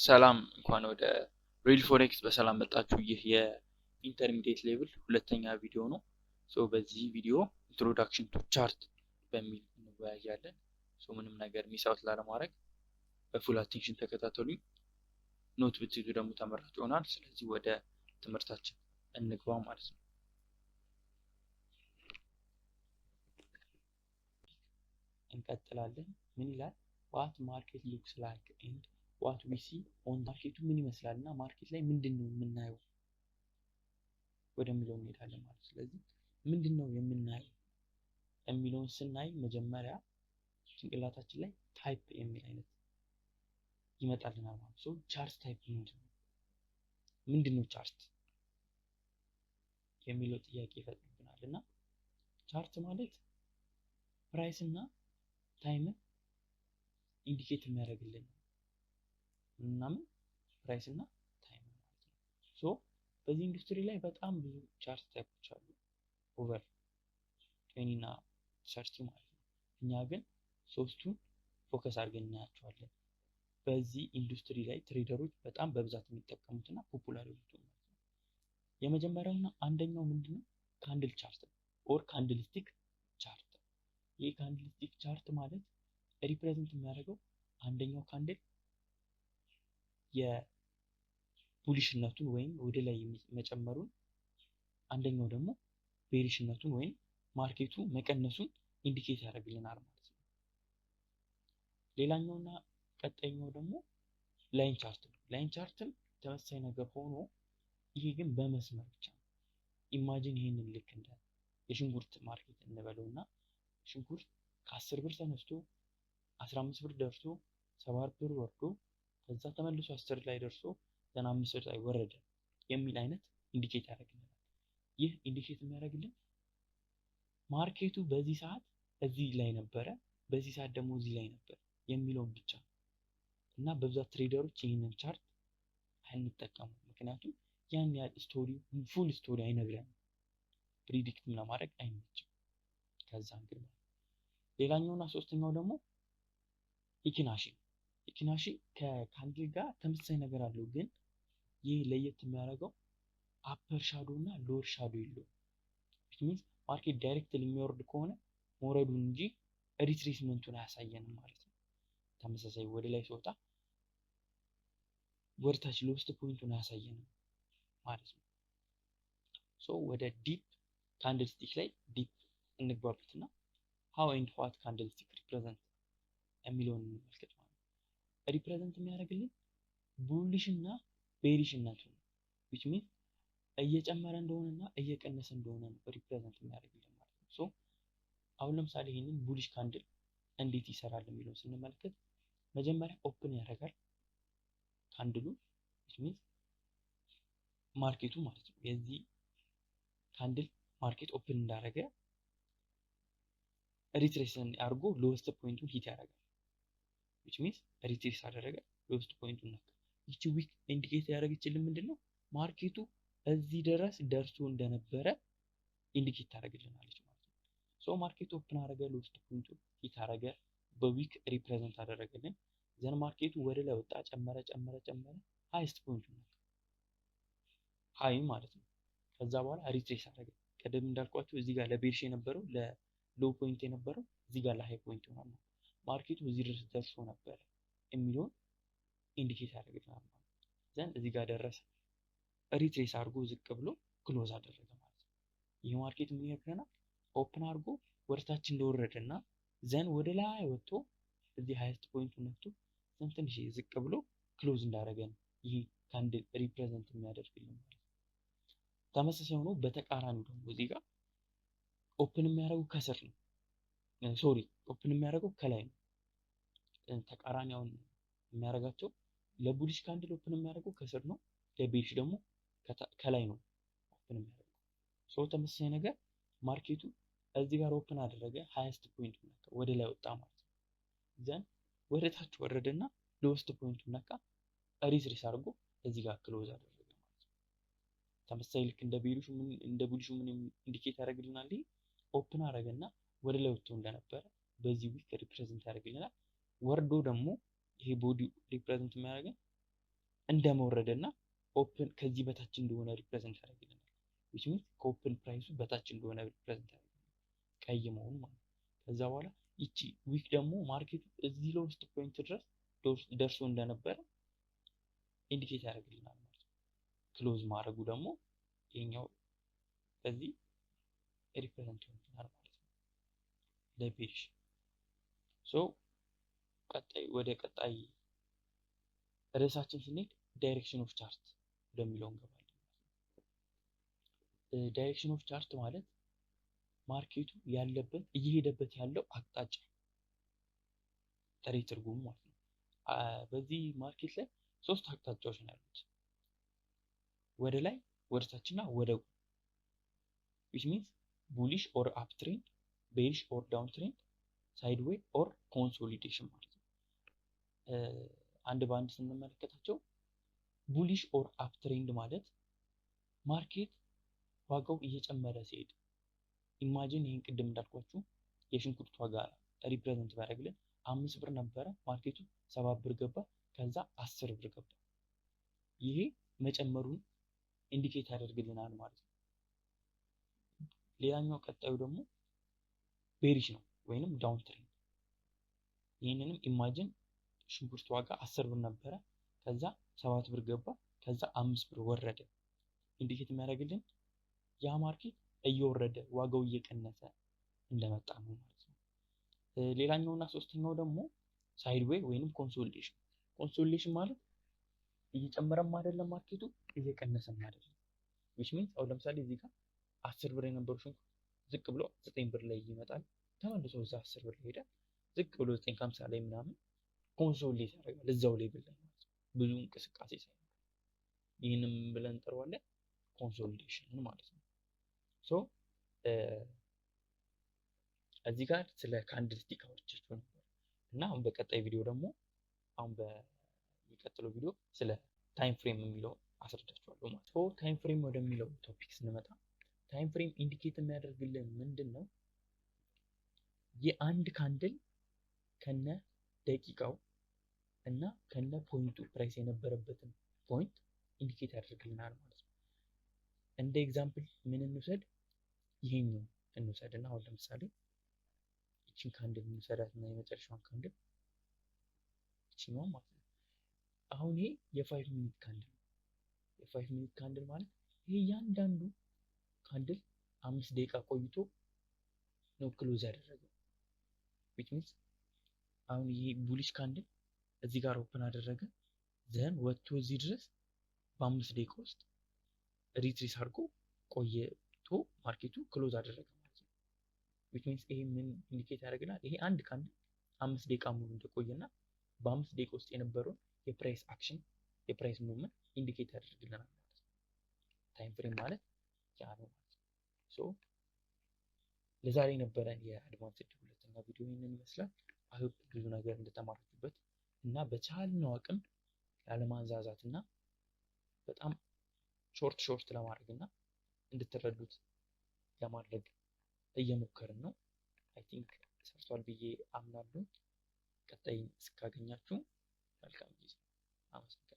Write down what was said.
ሰላም እንኳን ወደ ሪል ፎሬክስ በሰላም መጣችሁ። ይህ የኢንተርሚዲየት ሌቭል ሁለተኛ ቪዲዮ ነው። በዚህ ቪዲዮ ኢንትሮዳክሽን ቱ ቻርት በሚል እንወያያለን። ምንም ነገር ሚስ አውት ላለማድረግ በፉል አቴንሽን ተከታተሉኝ። ኖት ብትይዙ ደግሞ ተመራጭ ይሆናል። ስለዚህ ወደ ትምህርታችን እንግባ ማለት ነው። እንቀጥላለን። ምን ይላል? ዋት ማርኬት ሉክስ ላይክ ኤንድ ዋት ዊ ሲ ኦን ማርኬቱ ምን ይመስላል እና ማርኬት ላይ ምንድን ነው የምናየው ወደሚለው እንሄዳለን ማለት። ስለዚህ ምንድን ነው የምናየው የሚለውን ስናይ መጀመሪያ ጭንቅላታችን ላይ ታይፕ የሚል አይነት ይመጣልናል ማለት ነው። ቻርት ታይፕ ምንድን ነው ቻርት የሚለው ጥያቄ ይፈጥርብናል። እና ቻርት ማለት ፕራይስ እና ታይምን ኢንዲኬት የሚያደርግልን ምናምን ፕራይስ እና ታይም ማለት ነው። በዚህ ኢንዱስትሪ ላይ በጣም ብዙ ቻርት ታይፖች አሉ፣ ኦቨር 20 እና 30 ማለት ነው። እኛ ግን ሶስቱን ፎከስ አድርገን እናያቸዋለን። በዚህ ኢንዱስትሪ ላይ ትሬደሮች በጣም በብዛት የሚጠቀሙትና ፖፑላር የሆኑት ማለት ነው። የመጀመሪያውና አንደኛው ምንድነው? ካንድል ቻርት ኦር ካንድልስቲክ ቻርት። ይህ ካንድልስቲክ ቻርት ማለት ሪፕሬዘንት የሚያደርገው አንደኛው ካንድል የቡሊሽነቱን ወይም ወደ ላይ መጨመሩን፣ አንደኛው ደግሞ ቤሪሽነቱን ወይም ማርኬቱ መቀነሱን ኢንዲኬት ያደርግልናል ማለት ነው። ሌላኛውና ቀጣይኛው ደግሞ ላይን ቻርት ነው። ላይን ቻርትም ተመሳሳይ ነገር ሆኖ ይሄ ግን በመስመር ብቻ ነው። ኢማጂን ይሄንን ልክ እንደ የሽንኩርት ማርኬት እንበለውና ሽንኩርት ከ10 ብር ተነስቶ 15 ብር ደርሶ 7 ብር ወርዶ ከዛ ተመልሶ 10 ላይ ደርሶ 5 ብር ላይ ወረደ የሚል አይነት ኢንዲኬት ያደርግልናል። ይህ ኢንዲኬት የሚያደርግልን ማርኬቱ በዚህ ሰዓት እዚህ ላይ ነበረ፣ በዚህ ሰዓት ደግሞ እዚህ ላይ ነበር የሚለውን ብቻ እና በብዛት ትሬደሮች ይህንን ቻርት አይንጠቀሙ። ምክንያቱም ያን ያህል ስቶሪ ፉል ስቶሪ አይነግረንም፣ ፕሪዲክትም ለማድረግ አይመችም። ከዛ እንግዲህ ሌላኛውና ሶስተኛው ደግሞ ኢኪናሺ ነው። ኢኪናሺ ከካንድል ጋር ተመሳሳይ ነገር አለው፣ ግን ይህ ለየት የሚያደርገው አፐር ሻዶ እና ሎወር ሻዶ የለውም። ሚንስ ማርኬት ዳይሬክትሊ የሚወርድ ከሆነ መውረዱን እንጂ ሪትሬስመንቱን አያሳየንም ማለት ነው። ተመሳሳይ ወደ ላይ ሲወጣ ወደታች ሎስት ፖይንቱን አያሳየንም ማለት ነው። ወደ ዲፕ ካንድልስቲክ ላይ ዲፕ እንግባበትና ሃው ኤንድ ዋት ካንድልስቲክ ሪፕሬዘንት የሚለውን እንመልከት ማለት ነው። ሪፕሬዘንት የሚያደርግልን ቡሊሽ እና ቤሪሽነቱ ነው። which means እየጨመረ እንደሆነና እየቀነሰ እንደሆነ ነው ሪፕሬዘንት የሚያደርግልን ማለት ነው። አሁን ለምሳሌ ይሄንን ቡሊሽ ካንድል እንዴት ይሰራል የሚለውን ስንመለከት መጀመሪያ ኦፕን ያደርጋል ካንድሉ፣ which means ማርኬቱ ማለት ነው። የዚህ ካንድል ማርኬት ኦፕን እንዳደረገ ሪትሬስን አድርጎ ሎወስት ፖይንቱን ሂት ያደርጋል። which means ሪትሬስ አደረገ፣ ሎወስት ፖይንቱን ነካ። ይቺ ዊክ ኢንዲኬት ያደረገችልን ምንድነው? ማርኬቱ እዚህ ድረስ ደርሶ እንደነበረ ኢንዲኬት ታደርግልናለች ማለት ነው። ማርኬቱ ኦፕን አደረገ፣ ሎወስት ፖይንቱን ሂት አደረገ፣ በዊክ ሪፕሬዘንት አደረገልን። ዘን ማርኬቱ ወደ ላይ ወጣ፣ ጨመረ ጨመረ ጨመረ፣ ሃይስት ፖይንቱን ነካ፣ ሃይ ማለት ነው። ከዛ በኋላ ሪትሬስ አደረገ። ቀደም እንዳልኳችሁ እዚህ ጋር ለቤርሽ የነበረው ለሎ ፖይንት የነበረው እዚህ ጋር ለሃይ ፖይንት ሆኗል ማለት ነው። ማርኬቱ እዚህ ድረስ ደርሶ ነበር የሚለውን ኢንዲኬት ያደርግልናል ማለት ነው። ዘን እዚህ ጋር ደረሰ፣ ሪትሬስ አድርጎ ዝቅ ብሎ ክሎዝ አደረገ ማለት ነው። ይህ ማርኬት ምን ይነግረናል? ኦፕን አድርጎ ወደታች እንደወረደና ዘን ወደ ላይ ወጥቶ እዚህ ሃይስት ፖይንቱን ነክቶ ዘን ትንሽ ዝቅ ብሎ ክሎዝ እንዳደረገ ነው ይህ ካንድል ሪፕሬዘንት የሚያደርግልን ማለት ነው። ተመሳሳይ ሆኖ በተቃራኒው ደግሞ እዚህ ጋር ኦፕን የሚያደርገው ከስር ነው፣ ኦፕን የሚያደርገው ከላይ ነው። ተቃራኒውን የሚያደርጋቸው ለቡሊሽ ካንድል ኦፕን የሚያደርገው ከስር ነው፣ ለቤሪሽ ደግሞ ከላይ ነው ኦፕን የሚያደርገው። ተመሳሳይ ነገር ማርኬቱ እዚህ ጋር ኦፕን አደረገ፣ ሃይስት ፖይንቱን ነካ፣ ወደ ላይ ወጣ ማለት ነው። ዘን ወደ ታች ወረደና ሎወስት ፖይንቱን ነካ፣ ሪትሬስ አድርጎ እዚህ ጋር ክሎዝ አደረገ ማለት ነው። ተመሳሳይ ልክ እንደ ቡሊሹ ምን ኢንዲኬት ያደርግልናል? ይሄ ኦፕን አደረገና ወደ ላይ ወጥቶ እንደነበረ በዚህ ዊክ ሪፕሬዘንት ያደርግልናል። ወርዶ ደግሞ ይሄ ቦዲ ሪፕሬዘንት የሚያደርገን እንደመወረደና ኦፕን ከዚህ በታች እንደሆነ ሪፕሬዘንት ያደርግልናል። which means ከኦፕን ፕራይሱ በታች እንደሆነ ሪፕሬዘንት ያደርግልናል ቀይ መሆኑ ማለት ነው። ከዛ በኋላ ይቺ ዊክ ደግሞ ማርኬቱ እዚህ ሎውስት ፖይንት ድረስ ደርሶ እንደነበረ ኢንዲኬት ያደርግልናል ማለት ነው። ክሎዝ ማድረጉ ደግሞ ይሄኛው በዚህ ሪፕሬዘንት ይሆናል ማለት ነው ለቤሪሽ። ሶ ወደ ቀጣይ ርዕሳችን ስንሄድ ዳይሬክሽን ኦፍ ቻርት ወደሚለው እንገባለን። ዳይሬክሽን ኦፍ ቻርት ማለት ማርኬቱ ያለበት እየሄደበት ያለው አቅጣጫ ጥሬ ትርጉሙ ማለት ነው። በዚህ ማርኬት ላይ 3 አቅጣጫዎች ነው ያሉት፣ ወደ ላይ፣ ወደ ታች እና ወደ ጎን which means bullish or up trend, bearish or down trend, sideways or consolidation ማለት ነው። አንድ በአንድ ስንመለከታቸው ቡሊሽ ኦር አፕ ትሬንድ ማለት ማርኬት ዋጋው እየጨመረ ሲሄድ ኢማጂን ይሄን ቅድም እንዳልኳችሁ የሽንኩርት ዋጋ ሪፕሬዘንት ባደረግልን 5 ብር ነበረ፣ ማርኬቱ 7 ብር ገባ፣ ከዛ 10 ብር ገባ። ይሄ መጨመሩን ኢንዲኬት ያደርግልናል ማለት ነው። ሌላኛው ቀጣዩ ደግሞ ቤሪሽ ነው ወይንም ዳውን ትሬንድ። ይህንንም ኢማጂን ሽንኩርት ዋጋ 10 ብር ነበረ፣ ከዛ 7 ብር ገባ፣ ከዛ 5 ብር ወረደ። ኢንዲኬት የሚያደርግልን ያ ማርኬት እየወረደ ዋጋው እየቀነሰ እንደመጣ ነው ማለት ነው። ሌላኛውና ሶስተኛው ደግሞ ሳይድዌይ ወይንም ኮንሶሊዴሽን። ኮንሶሊዴሽን ማለት እየጨመረም አይደለም ማርኬቱ እየቀነሰም አይደለም። which means አሁን ለምሳሌ እዚህ ጋር 10 ብር የነበረው ሽንኩርት ዝቅ ብሎ 9 ብር ላይ ይመጣል፣ ተመልሶ እዛ 10 ብር ይሄዳል፣ ዝቅ ብሎ 9.50 ላይ ምናምን ኮንሶሊዴት ያደርጋል እዛው ሌቭል ላይ ማለት ነው፣ ብዙ እንቅስቃሴ ሳይኖር። ይህንም ብለን እንጠራዋለን ኮንሶሊዴሽን ማለት ነው። ሶ እዚህ ጋር ስለ ካንድልስቲክ አውርቻችሁ ነበር እና አሁን በቀጣይ ቪዲዮ ደግሞ በሚቀጥለው ቪዲዮ ስለ ታይም ፍሬም የሚለው አስረዳችኋለሁ ማለት ነው። ታይም ፍሬም ወደሚለው ቶፒክ ስንመጣ ታይም ፍሬም ኢንዲኬት የሚያደርግልን ምንድን ነው? የአንድ ካንድል ከነ ደቂቃው እና ከነ ፖይንቱ ፕራይስ የነበረበትን ፖይንት ኢንዲኬት ያደርግልናል ማለት ነው። እንደ ኤግዛምፕል ምን እንውሰድ? ይሄኛው እንውሰድ እና አሁን ለምሳሌ ይቺን ካንድል እንውሰዳት እና የመጨረሻውን ካንድል ይቺኛው ማለት ነው። አሁን ይሄ የ5 ሚኒት ካንድል ነው። የ5 ሚኒት ካንድል ማለት ይሄ እያንዳንዱ ካንድል 5 ደቂቃ ቆይቶ ነው ክሎዝ ያደረገው። which means አሁን ይሄ ቡሊሽ ካንድል እዚህ ጋር ኦፕን አደረገ፣ ዘን ወጥቶ እዚህ ድረስ በ5 ደቂቃ ውስጥ ሪትሪስ አድርጎ ቆይቶ ማርኬቱ ክሎዝ አደረገ ማለት ነው። which means ይሄ ምን ኢንዲኬት ያደርግናል? ይሄ አንድ ካንድል 5 ደቂቃ ሙሉ እንደቆየና በ5 ደቂቃ ውስጥ የነበረውን የፕራይስ አክሽን የፕራይስ ሙቭመንት ኢንዲኬት ያደርግልናል ማለት ነው። ታይም ፍሬም ማለት ያ ነው ማለት ነው። ሶ ለዛሬ የነበረን የአድቫንስድ ሁለተኛ ቪዲዮ ይህንን ይመስላል። አይሆፕ ብዙ ነገር እንደተማራችሁበት እና በቻልነው አቅም ያለማንዛዛት እና በጣም ሾርት ለማድረግ እና እንድትረዱት ለማድረግ እየሞከርን ነው። አይ ቲንክ ሰርቷል ብዬ አምናለሁ። ቀጣይ እስካገኛችሁ መልካም ጊዜ። አመሰግናለሁ።